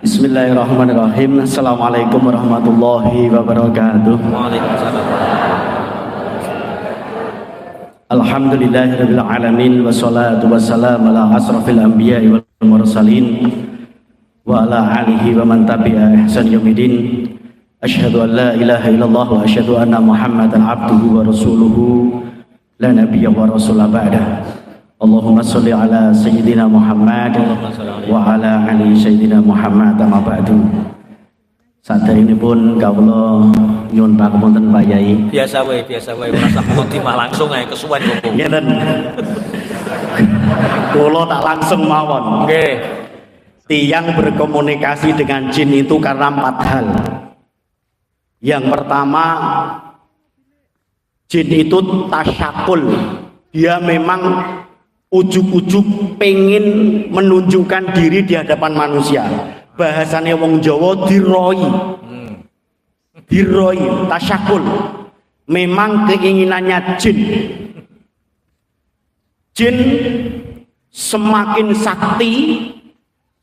Bismillahirrahmanirrahim. Assalamualaikum warahmatullahi wabarakatuh. Waalaikumsalam. Alhamdulillahirabbil alamin wassalatu wassalamu ala asrofil anbiya'i wal mursalin wa ala alihi wa man tabi'a ihsan yaumidin. Asyhadu an la ilaha illallah wa asyhadu anna Muhammadan abduhu wa rasuluhu la nabiyya wa rasula ba'da. Allahumma sholli ala sayyidina Muhammad wa ala ali sayyidina Muhammad amma ba'du. Sadaya ini pun kawula nyuwun pakupunten Pak Yai. Biasa wae ora sak timah langsung ae kesuwen kok. Ngeten. Kula tak langsung mawon. Nggih. Tiang berkomunikasi dengan jin itu karena 4 hal. Yang pertama, jin itu tasyakul. Dia memang ujuk-ujuk pengen menunjukkan diri di hadapan manusia. Bahasanya wong Jawa diroi. Diroi, tasyakul. Memang keinginannya jin. Jin semakin sakti,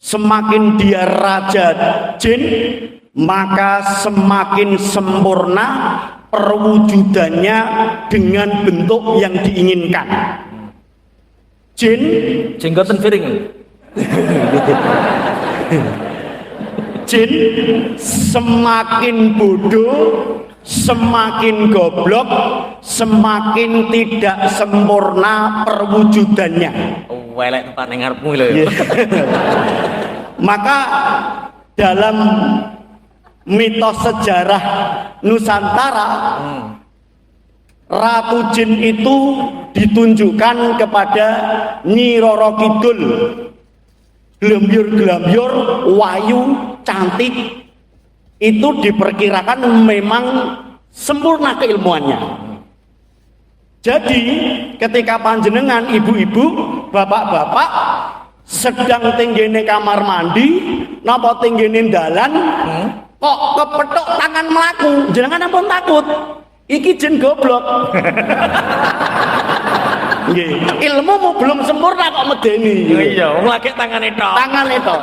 semakin dia raja jin, maka semakin sempurna perwujudannya dengan bentuk yang diinginkan. Jin Jenggoten piring. Jin semakin bodoh, semakin goblok, semakin tidak sempurna perwujudannya. Welek tempat ning ngarepmu lho ya. Maka dalam mitos sejarah Nusantara, Ratu Jin itu ditunjukkan kepada Nyi Roro Kidul, glambur-glambur, wayu, cantik, itu diperkirakan memang sempurna keilmuannya. Jadi ketika panjenengan ibu-ibu, bapak-bapak sedang tinggene kamar mandi, napa tinggene dalan, kok kepethuk tangan melaku, jenengan ampun takut. Iki jin goblok. Nggih, ilmumu belum sempurna kok medeni. Iya, wong lagi tangane tok. Tangane tok.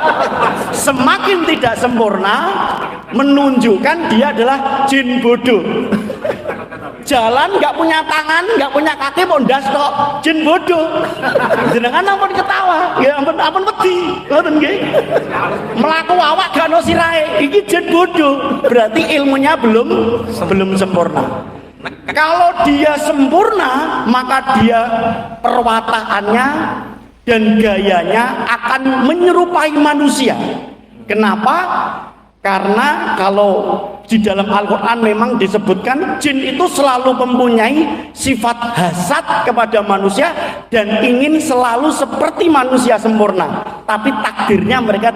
Semakin tidak sempurna menunjukkan dia adalah jin bodoh. Jalan nggak punya tangan, nggak punya kaki, mau ndas tok, jin bodoh. Jenengan ampun ketawa, ya ampun wedi, ngoten nggih. Melaku awak gak ono sirahe, iki jin bodoh. Berarti ilmunya belum sempurna. Kalau dia sempurna, maka dia perwataannya dan gayanya akan menyerupai manusia. Kenapa? Karena kalau di dalam Al-Quran memang disebutkan jin itu selalu mempunyai sifat hasad kepada manusia dan ingin selalu seperti manusia sempurna, tapi takdirnya mereka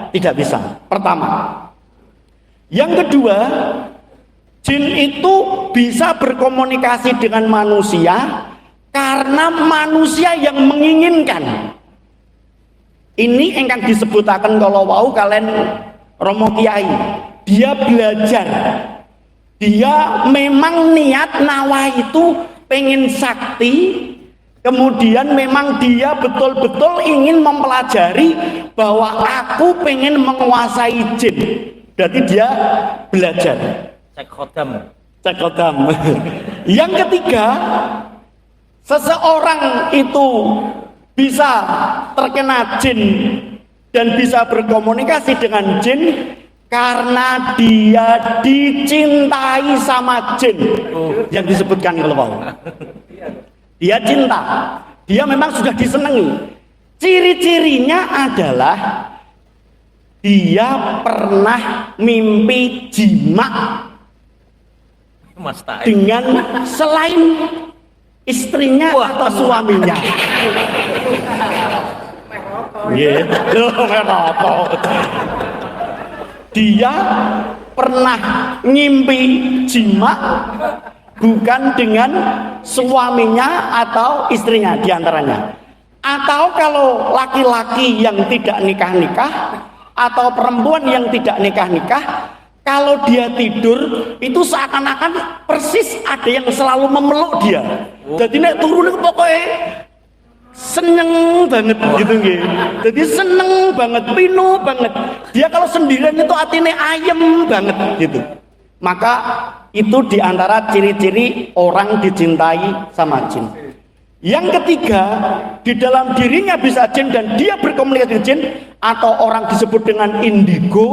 tidak bisa. Pertama. Yang kedua, jin itu bisa berkomunikasi dengan manusia karena manusia yang menginginkan. Ini yang disebutakan kalau wau kalian Romo Kiai, dia belajar, dia memang niat nawa itu pengen sakti, kemudian memang dia betul-betul ingin mempelajari bahwa aku pengen menguasai jin. Berarti dia belajar. Cek khodam. Yang ketiga, seseorang itu bisa terkena jin dan bisa berkomunikasi dengan jin karena dia dicintai sama jin. Yang disebutkan kalau dia cinta, dia memang sudah disenangi. Ciri-cirinya adalah dia pernah mimpi jima dengan selain istrinya atau suaminya. Dia pernah ngimpi jima bukan dengan suaminya atau istrinya diantaranya. Atau kalau laki-laki yang tidak nikah-nikah atau perempuan yang tidak nikah-nikah, kalau dia tidur itu seakan-akan persis ada yang selalu memeluk dia. Jadi nek turun itu pokoknya seneng banget gitu nggih. Jadi seneng banget, pinu banget. Dia kalau sendirian itu atine ayem banget gitu. Maka itu diantara ciri-ciri orang dicintai sama jin. Yang ketiga, di dalam dirinya bisa jin dan dia berkomunikasi dengan jin, atau orang disebut dengan indigo,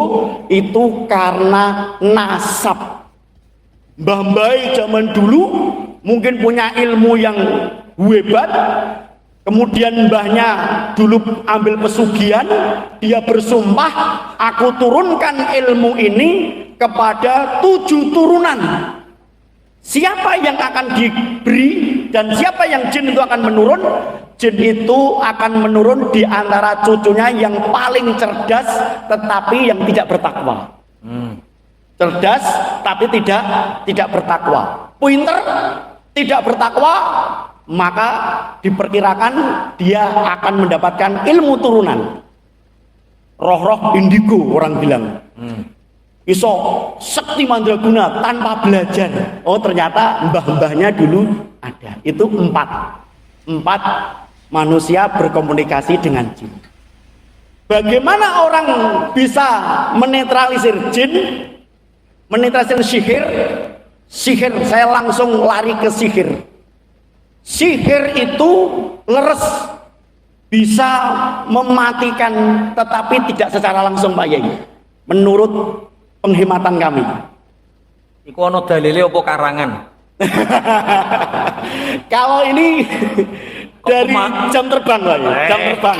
itu karena nasab. Mbah-mbah zaman dulu mungkin punya ilmu yang hebat, kemudian mbahnya dulu ambil pesugihan, dia bersumpah, aku turunkan ilmu ini kepada 7 turunan. Siapa yang akan diberi dan siapa yang jin itu akan menurun, jin itu akan menurun di antara cucunya yang paling cerdas tetapi yang tidak bertakwa. Cerdas tapi tidak bertakwa. Pinter, tidak bertakwa, maka diperkirakan dia akan mendapatkan ilmu turunan. Roh-roh indigo orang bilang. Iso sekti mandraguna tanpa belajar. Oh ternyata mbah-mbahnya dulu ada. Itu 4 manusia berkomunikasi dengan jin. Bagaimana orang bisa menetralisir jin, menetralisir sihir? Sihir, saya langsung lari ke sihir. Sihir itu leres, bisa mematikan, tetapi tidak secara langsung Pak Yai. Menurut penghematan kami. Iku ana dalile apa karangan? Kalau ini dari jam terbang Pak Yai. Jam terbang.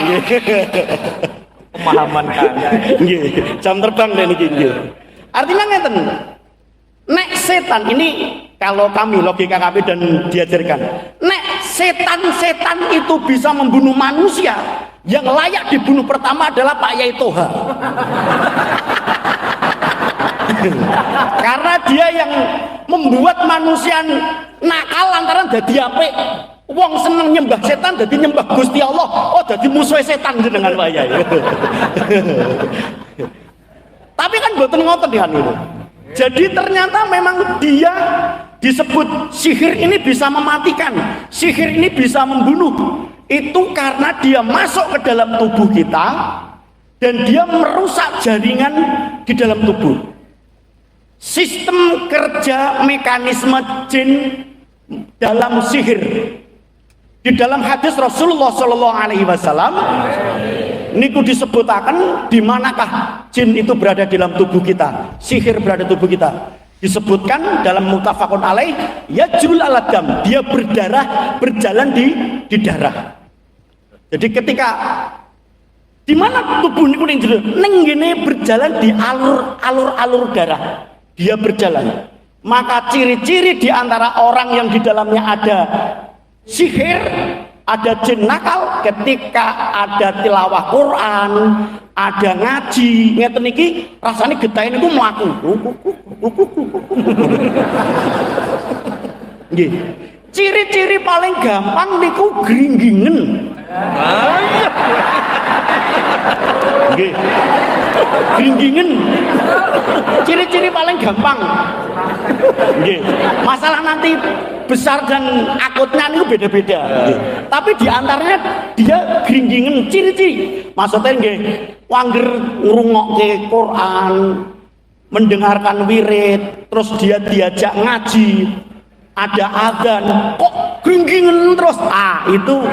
Pemahaman kaya. Nggih, jam terbang niki nggih. Artinya ngeten. Nek setan ini kalau kami logika kami dan diajarkan, nek setan-setan itu bisa membunuh manusia, yang layak dibunuh pertama adalah Pak Yai Toha. Karena dia yang membuat manusia nakal lantaran dadi apik. Wong seneng nyembah setan dadi nyembah Gusti Allah. Oh dadi musuh setan jenengan Pak Yai. Tapi kan mboten ngoten kan itu. Jadi ternyata memang dia disebut sihir ini bisa mematikan, sihir ini bisa membunuh. Itu karena dia masuk ke dalam tubuh kita dan dia merusak jaringan di dalam tubuh. Sistem kerja mekanisme jin dalam sihir. Di dalam hadis Rasulullah Shallallahu Alaihi Wasallam niku disebutakan di manakah jin itu berada di dalam tubuh kita, sihir berada di tubuh kita. Disebutkan dalam muttafaqun alaih, yajrul aladam, dia berdarah, berjalan di darah. Jadi ketika di mana tubuh niku ning jero, ning ngene berjalan di alur darah, dia berjalan. Maka ciri-ciri di antara orang yang di dalamnya ada sihir, ada jin nakal, ketika ada tilawah Quran, ada ngaji, ngeten niki rasane getahe niku mlaku. Nggih. Ciri-ciri paling gampang niku gringgingen. Nggih. Gringgingen. Ciri-ciri paling gampang. Nggih. Masalah nanti besar dan akutnya itu beda-beda. Tapi diantaranya dia gringgingen ciri-ciri. Maksudnya nggih, wangger ngrungokke Quran, mendengarkan wirid, terus dia diajak ngaji, ada adzan, kok gringgingen terus. Itu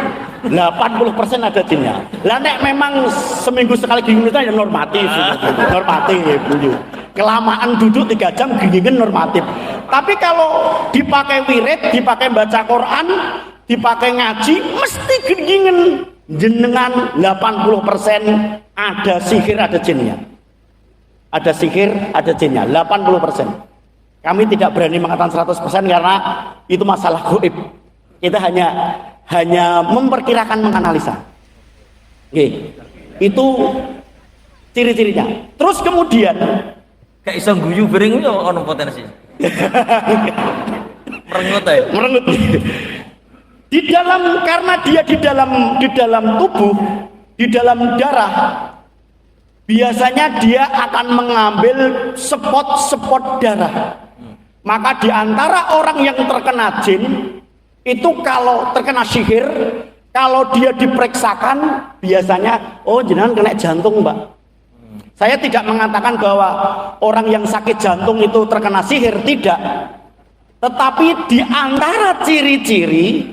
80% ada jinnya. Lah nek memang seminggu sekali gringgingen itu ya normatif. Normatif Bu. Kelamaan duduk 3 jam gringgingen normatif. Tapi kalau dipakai wirid, dipakai baca Quran, dipakai ngaji, mesti gringgingen. Jenengan 80% ada sihir, ada jinnya. Ada sihir, ada jinnya, 80%. Kami tidak berani mengatakan 100% karena itu masalah gaib. Kita hanya memperkirakan, menganalisa. Oke. Itu ciri-cirinya. Terus kemudian kayak iso guyu bering yo ono potensi. Merengut ya. Merengut. Karena dia di dalam tubuh, di dalam darah, biasanya dia akan mengambil spot-spot darah. Maka di antara orang yang terkena jin itu kalau terkena sihir, Kalau dia diperiksakan biasanya, oh jenengan kena jantung mbak. Saya tidak mengatakan bahwa orang yang sakit jantung itu terkena sihir, tidak. Tetapi di antara ciri-ciri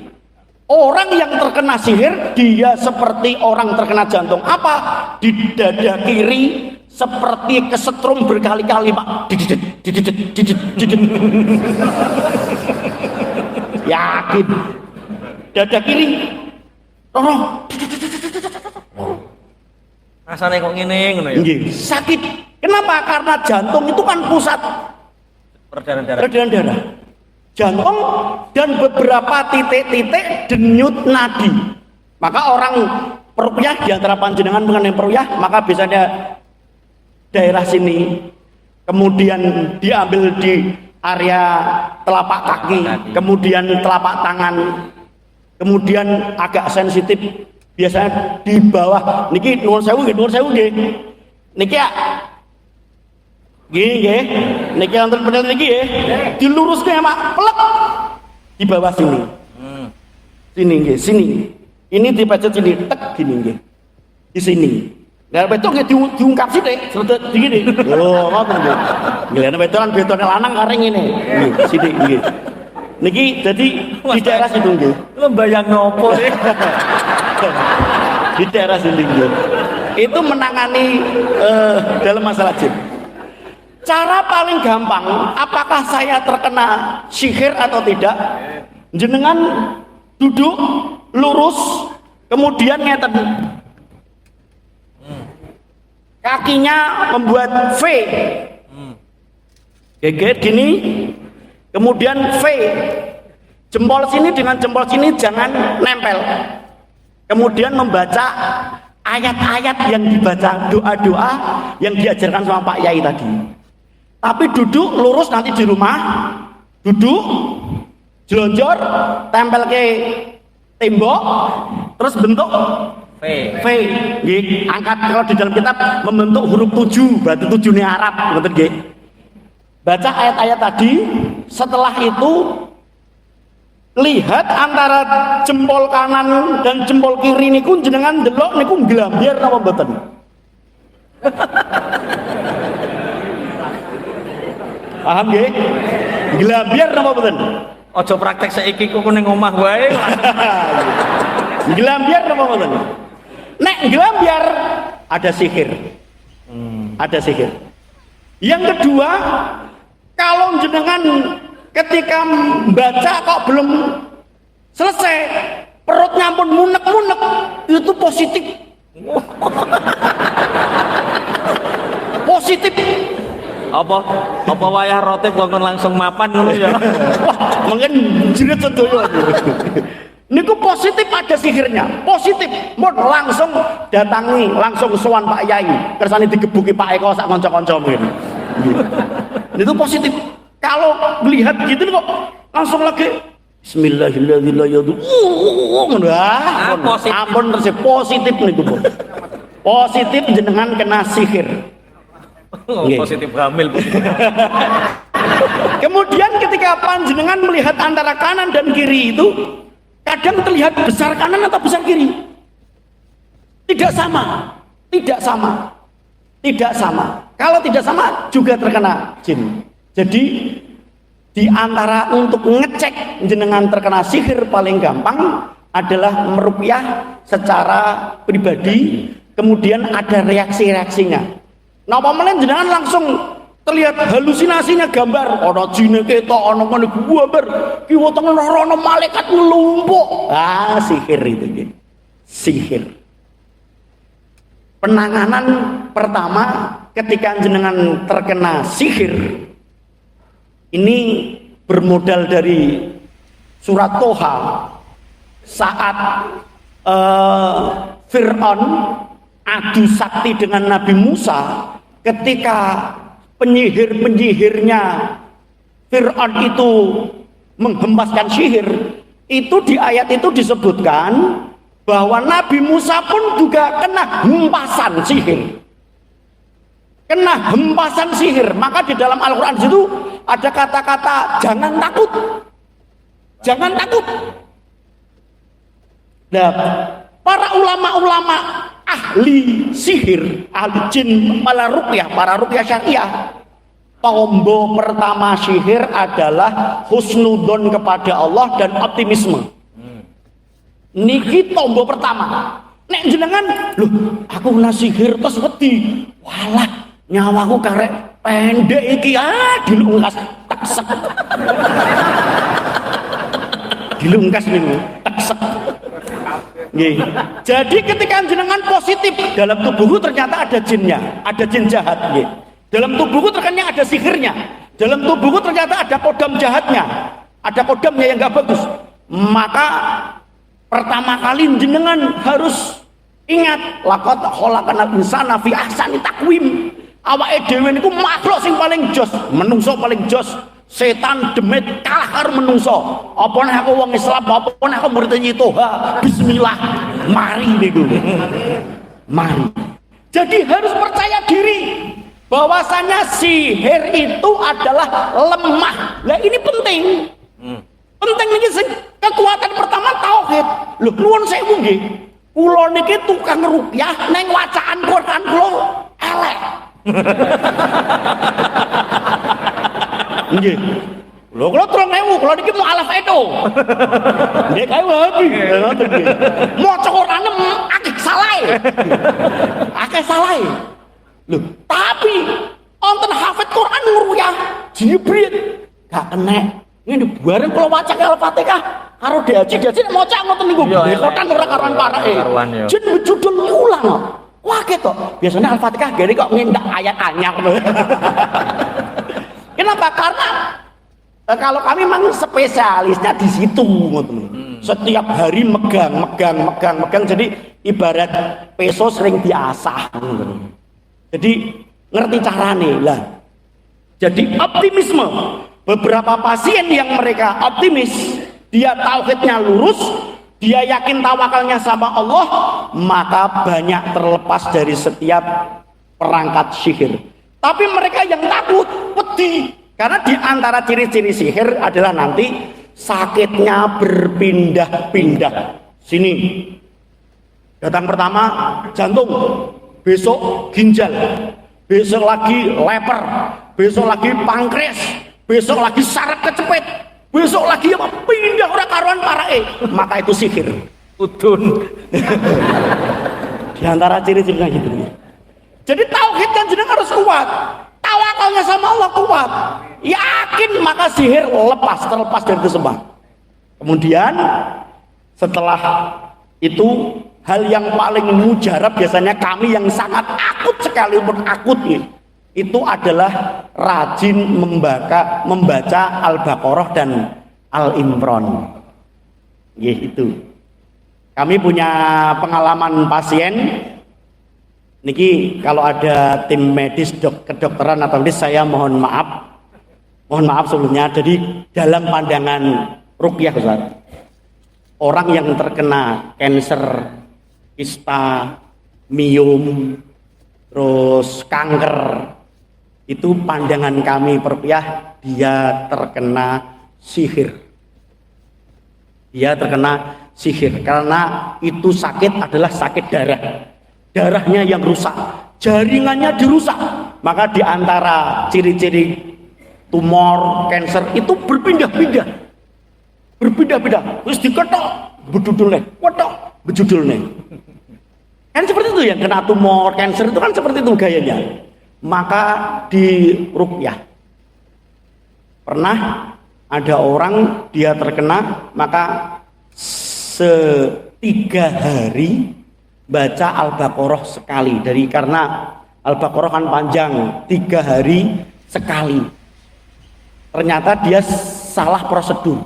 orang yang terkena sihir, dia seperti orang terkena jantung. Apa? Di dada kiri seperti kesetrum berkali-kali pak. Dididit, dididit, dididit, dididit. Yakin. Dada kiri. Rasanya kok ngene ngono ya. Sakit. Kenapa? Karena jantung itu kan pusat peredaran darah. Jantung dan beberapa titik-titik denyut nadi. Maka orang peruqyah, di antara panjenengan mengenai peruqyah, maka biasanya daerah sini, kemudian diambil di area telapak kaki, kemudian telapak tangan, kemudian agak sensitif biasanya di bawah niki nuwun sewu nggih niki ya nggih niki wonten bener niki nggih diluruske Mak plek di bawah sini sini nggih sini ini dipecet sini tek gini nggih di sini nah betul nggih diungkap sithik sedhet gini lho ngoten nggih nggih betulan betone lanang kareng ngene nggih sithik nggih niki jadi di daerah situ nggih Lo bayang nopo sih? di daerah sini itu menangani dalam masalah jin. Cara paling gampang, apakah saya terkena sihir atau tidak? Jenengan duduk lurus, kemudian ngeten, kakinya membuat V, geget gini, kemudian V, jempol sini dengan jempol sini jangan nempel. Kemudian membaca ayat-ayat yang dibaca, doa-doa yang diajarkan sama Pak Yai tadi. Tapi duduk lurus nanti di rumah, duduk, jelonjor, tempel ke tembok, terus bentuk V. Angkat kalau di dalam kitab membentuk huruf 7, berarti 7 ini Arab, betul nggih. Baca ayat-ayat tadi, setelah itu lihat antara jempol kanan dan jempol kiri niku jenengan delok niku nglambyar apa mboten? Paham nggih? Nglambyar apa mboten? Ojo praktek saiki kok ning omah wae. Nglambyar apa mboten? Nek nglambyar ada sihir. Ada sihir. Yang kedua, kalau jenengan ketika membaca kok belum selesai, perutnya pun munek-munek, itu positif. Positif. Apa wayah rotip kok langsung mapan ngono ya. Wah, mungkin jerit sedoyo. Niku positif, ada sihirnya. Positif. Mun langsung datangi, langsung sowan Pak Yai. Kersane digebuki Pak Eko sak kanca-kanca mrene. Itu positif. Kalau melihat gitu kok langsung lagi Bismillahirrahmanirrahim. Ampun terus positif niku, Bu. Positif jenengan kena sihir. Positif hamil. Kemudian ketika panjenengan melihat antara kanan dan kiri itu kadang terlihat besar kanan atau besar kiri. Tidak sama. Tidak sama. Tidak sama. Kalau tidak sama juga terkena jin. Jadi di antara untuk ngecek jenengan terkena sihir paling gampang adalah meruqyah secara pribadi, kemudian ada reaksi-reaksinya. Napa meneh jenengan langsung terlihat halusinasinya gambar ana jine ketok ana ngene gambar kiwa tengen ana malaikat ngelumpuk. Ah, sihir itu gitu. Sihir. Penanganan pertama ketika jenengan terkena sihir ini bermodal dari surat Toha saat Fir'aun adu sakti dengan Nabi Musa ketika penyihir-penyihirnya Fir'aun itu menghempaskan sihir. Itu di ayat itu disebutkan bahwa Nabi Musa pun juga kena hempasan sihir. Kena hempasan sihir. Maka di dalam Al-Quran itu ada kata-kata jangan takut. Jangan takut. Nah, para ulama-ulama ahli sihir, ahli jin, para ruqyah syariah, tombol pertama sihir adalah husnudon kepada Allah dan optimisme. Niki tombol pertama. Nek jenengan, loh, aku kena sihir terus wedi. Walah, nyawaku karek pendek iki, dilungkas teksek. Dilungkas niku, teksek. Nggih. Jadi ketika jenengan positif, dalam tubuhku ternyata ada jinnya, ada jin jahat nggih. Dalam tubuhku ternyata ada sihirnya. Dalam tubuhku ternyata ada kodam jahatnya. Ada kodamnya yang enggak bagus. Maka pertama kali jenengan harus ingat, laqad khalaqnal insana fi ahsani taqwim. Awake dhewe niku makhluk sing paling jos, menungso paling jos. Setan demit kalah karo menungso. Apa nek aku wong Islam, apa nek aku murid Toha, bismillah, mari niku. Mari. Jadi harus percaya diri bahwasanya sihir itu adalah lemah. Lah ini penting. Penting niki kekuatan pertama tauhid. Lho nuwun sewu nggih. Kula niki tukang ruqyah ning wacaan Quran kula elek. Nggih. Lho kula 3000, kula niki mualaf itu. Nggih kae wae. Maca Qur'ane akeh salahe. Akeh salahe. Lho, tapi wonten hafid Quran ngruyah jibrit gak kena. Ngene bareng kula waca Al-Fatihah karo diaji-aji maca ngoten niku. Kotan ora karuan parake. Jen judul ulang kok. Wah ketok. Biasanya Al-Fatihah gene kok ngendak ayat anyar. Kenapa? Karena kalau kami memang spesialisnya di situ, setiap hari megang. Jadi ibarat peso sering diasah. Jadi ngerti carane lah. Jadi optimisme. Beberapa pasien yang mereka optimis, dia tauhidnya lurus, dia yakin tawakalnya sama Allah, maka banyak terlepas dari setiap perangkat sihir. Tapi mereka yang takut, pedih, karena di antara ciri-ciri sihir adalah nanti sakitnya berpindah-pindah. Sini, datang pertama jantung, besok ginjal, besok lagi leper, besok lagi pankreas, besok lagi saraf kecepit, besok lagi apa pindah orang karuan parake, maka itu sihir. Udun. Di antara ciri-cirinya gitu. Jadi tauhid kan jenengan harus kuat, tawakalnya sama Allah kuat, yakin maka sihir terlepas dari itu semua. Kemudian setelah itu hal yang paling mujarab biasanya kami yang sangat akut sekali akut itu adalah rajin membaca Al-Baqarah dan Al-Imran. Itu. Kami punya pengalaman pasien. Niki kalau ada tim medis kedokteran atau medis saya mohon maaf sebelumnya. Jadi dalam pandangan ruqyah Ustaz, orang yang terkena kanker, kista, miom, terus kanker, itu pandangan kami peruqyah dia terkena sihir. Dia terkena sihir karena itu sakit adalah sakit darah. Darahnya yang rusak, jaringannya dirusak. Maka di antara ciri-ciri tumor, kanker itu berpindah-pindah. Terus diketok, bedudulnya, ketok, bedudulnya. Kan seperti itu yang kena tumor, kanker itu kan seperti itu gayanya. Maka di ruqyah pernah ada orang dia terkena, maka 3 hari baca Al-Baqarah sekali, karena Al-Baqarah kan panjang, 3 hari sekali. Ternyata dia salah prosedur,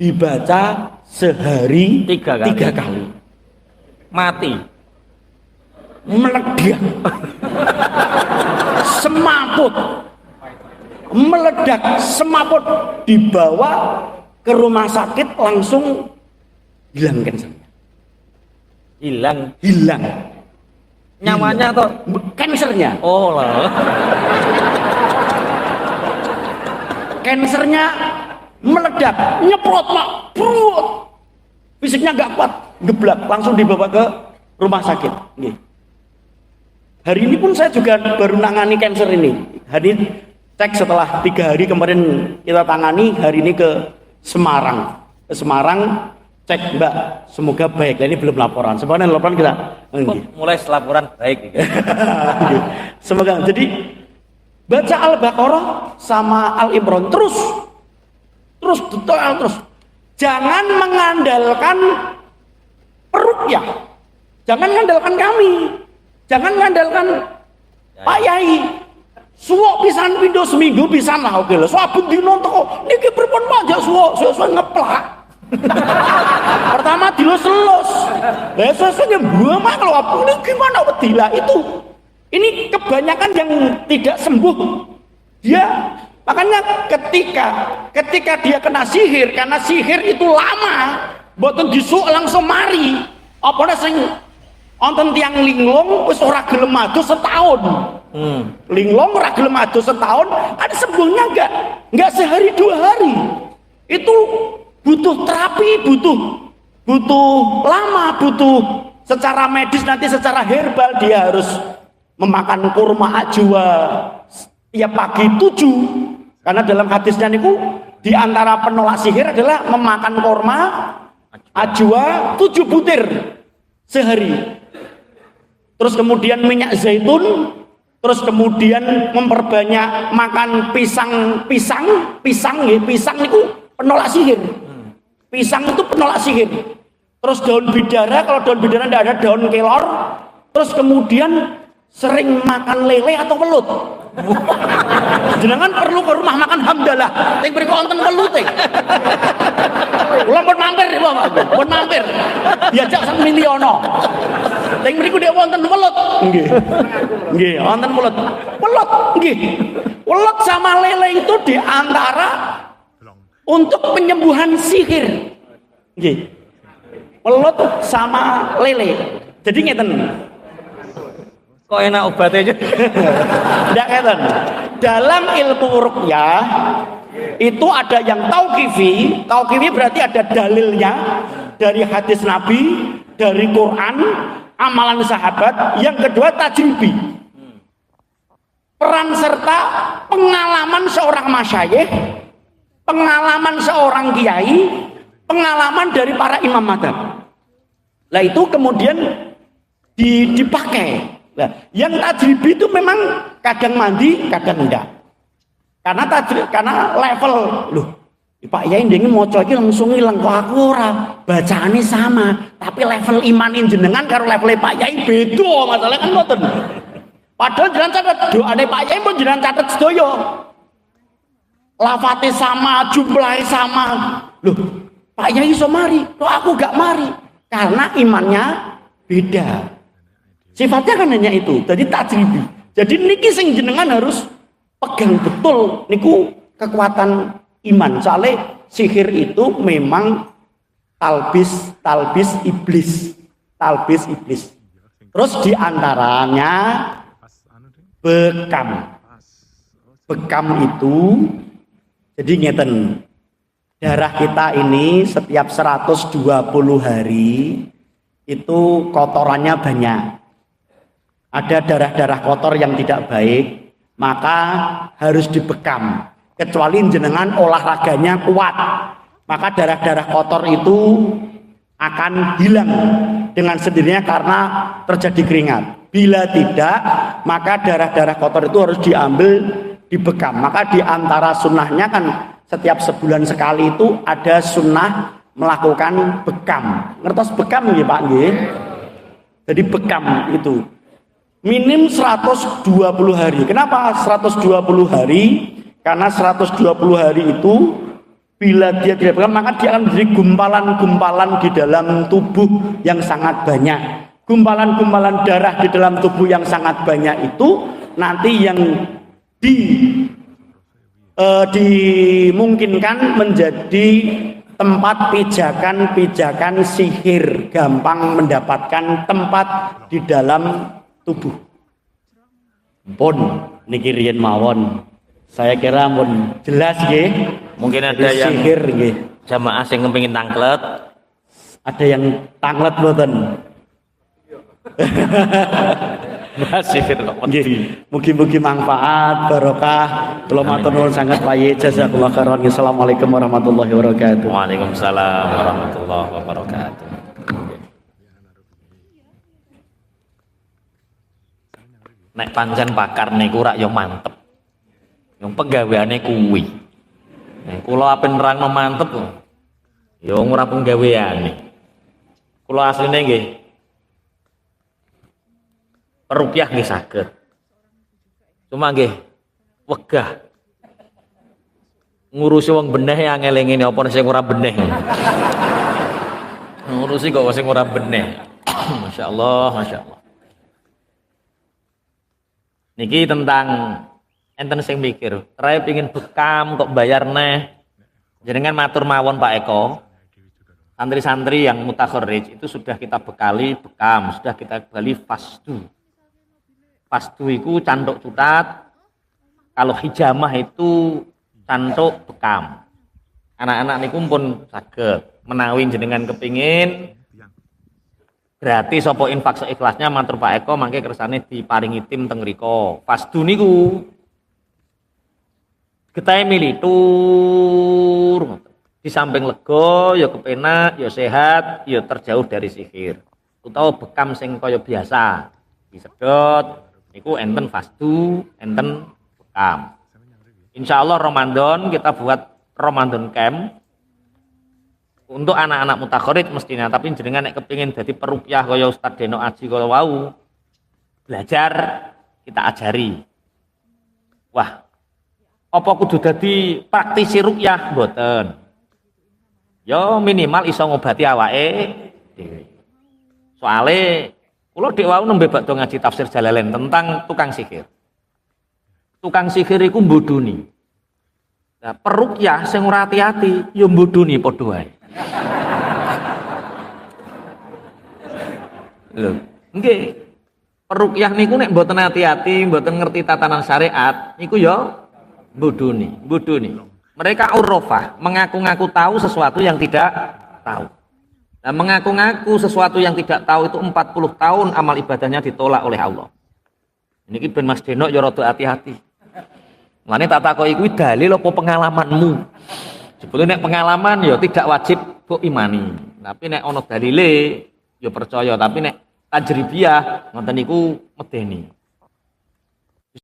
dibaca sehari 3 kali. Mati, meledak, semaput, dibawa ke rumah sakit langsung hilang kansernya. Hilang. Nyawanya atau kansernya? Oh lah. Kansernya meledak, nyeprot mak, brut. fisiknya nggak kuat, geblak, langsung dibawa ke rumah sakit. Nggih. Hari ini pun saya juga baru nangani cancer ini. Hari ini cek setelah 3 hari kemarin kita tangani, hari ini ke Semarang. Ke Semarang cek, Mbak, semoga baik. Nah, ini belum laporan. Sebenarnya laporan kita mulai laporan baik. Semoga. Jadi baca Al-Baqarah sama Al-Imran terus detail terus. Jangan mengandalkan peruqyah. Jangan mengandalkan kami. Jangan mengandalkan Pak Yai. Suwok pisan pindho seminggu pisan lah oke lho. Saben dina teko niki pripun pajak suwok ngeplak. Pertama dilus-lus. Lah sesuk mbuang lho apa ini gimana wedila itu. Ini kebanyakan yang tidak sembuh. Dia makanya ketika dia kena sihir, karena sihir itu lama, mboten disuk langsung mari. Apa sing wonten tiyang linglung wis ora gelem madu setahun. Linglung ora gelem madu setahun, ada sembuhnya enggak sehari 2 hari. Itu butuh terapi, butuh lama, butuh secara medis, nanti secara herbal dia harus memakan kurma ajwa ya pagi 7. Karena dalam hadisnya niku di antara penolak sihir adalah memakan kurma ajwa 7 butir sehari. Terus kemudian minyak zaitun, terus kemudian memperbanyak makan pisang niku penolak sihir. Pisang itu penolak sihir. Terus daun bidara, kalau daun bidara tidak ada daun kelor. Terus kemudian sering makan lele atau welut. Jenengan perlu ke rumah makan hamdalah. Ting mriku wonten welute. Kula pun mampir, pun mampir. Diajak sak miliono. Ting mriku dhek wonten welut. Nggih. Nggih, wonten welut. Welut nggih. Welut sama lele itu di antara untuk penyembuhan sihir. Nggih. Welut sama lele. Jadi ngeten. Kok enak obatnya aja. Tidak ngeten. Dalam ilmu ruqyah itu ada yang tauqifi. Tauqifi berarti ada dalilnya dari hadis Nabi, dari Quran, amalan sahabat. Yang kedua tajribi. Peran serta pengalaman seorang masyayikh, pengalaman seorang kiai, pengalaman dari para imam madzhab. Lah itu kemudian dipakai. Nah, yang tajribi itu memang kadang mandi, kadang enggak. Karena level loh. Pak Yai ndenge maca iki langsung ilang kok aku ora. Bacaane sama, tapi level imanin jenengan karo level Pak Yai beda, masalah kan ngoten. Padahal jenengan catet doane Pak Yai pun jenengan catet sedaya. Lafate sama, jumlahnya sama. Loh, Pak Yai iso mari, kok aku gak mari? Karena imannya beda. Sifatnya kan hanya itu, jadi tajribi. Jadi niki sing jenengan harus pegang betul niku kekuatan iman. Soalnya sihir itu memang talbis iblis. Terus diantaranya bekam. Bekam itu jadi ngeten. Darah kita ini setiap 120 hari itu kotorannya banyak. Ada darah-darah kotor yang tidak baik, maka harus dibekam. Kecuali jenengan olahraganya kuat, maka darah-darah kotor itu akan hilang dengan sendirinya karena terjadi keringat. Bila tidak, maka darah-darah kotor itu harus diambil, dibekam. Maka di antara sunnahnya kan setiap sebulan sekali itu ada sunnah melakukan bekam. Ngertos bekam nggih Pak nggih? Jadi bekam itu minim 120 hari. Kenapa 120 hari? Karena 120 hari itu bila dia tidak bekam maka dia akan menjadi gumpalan-gumpalan di dalam tubuh yang sangat banyak. Gumpalan-gumpalan darah di dalam tubuh yang sangat banyak itu nanti yang dimungkinkan menjadi tempat pijakan sihir, gampang mendapatkan tempat di dalam tubuh. Pun niki riyen mawon. Saya kira mun jelas nggih. Mungkin ada yang sihir nggih. jamaah sing kepengin tangklet. Ada yang tanglet mboten? Masih Nggih, mugi-mugi manfaat, barokah. Kula matur nuwun sanget paye jazakallahu khairan. Assalamualaikum warahmatullahi wabarakatuh. Waalaikumsalam warahmatullahi wabarakatuh. Nek pancen pakar niku rak yo mantep. Yang penggaweane kuwi. Nek kula apen nerangno mantep yo ora penggaweane. Kula asline nggih rupiah nggih saged. Cuma nggih wegah ngurusi wong beneh angel ngene apa sing ora beneh. Ngurusi kok sing ora beneh. Masyaallah, masyaallah. Niki tentang enten sing mikir, rae pengin bekam kok bayar neh. Jenengan matur mawon Pak Eko. Santri-santri yang mutakharrij itu sudah kita bekali bekam, sudah kita bekali fasdu. Fasdu itu cantuk cutat, kalau hijamah itu cantuk bekam. Anak-anak niku pun saged menawi jenengan kepingin gratis apa infak seikhlasnya matur Pak Eko mangke kersane diparingi tim teng mriko. Fasdu niku ketahe milih tur di samping lega ya kepenak ya sehat ya terjauh dari sihir. Utawa bekam sing kaya biasa disedot niku enten fasdu, enten bekam. Insyaallah Ramadan kita buat Ramadan camp untuk anak-anak mutakharrij mestinya, tapi jenengan nek kepingin dadi peruqyah kaya Ustaz Deno Aji kaya wau belajar kita ajari. Wah, apa kudu dadi praktisi ruqyah mboten. Ya minimal iso ngobati awake dhewe. Soale kula dhek wau nembe badhe ngaji tafsir Jalalain tentang tukang sihir. Tukang sihir iku mbodoni. Nah, peruqyah sing ora hati-hati ya mbodoni padha wae. Lho, nggih. Peruqyah niku nek mboten hati-hati, mboten ngerti tatanan syariat, niku ya mbodoni. Mereka urrafah, mengaku-ngaku tahu sesuatu yang tidak tahu. Nah, mengaku-ngaku sesuatu yang tidak tahu itu 40 tahun amal ibadahnya ditolak oleh Allah. Ini ben Mas Deno ya rada hati-hati. Mulane tak takoki kuwi dalil apa pengalamanmu? Sebetulnya nek pengalaman ya tidak wajib mbok imani. Tapi nek ana dalile ya percaya, tapi nek tajribiyah ngoten niku medeni.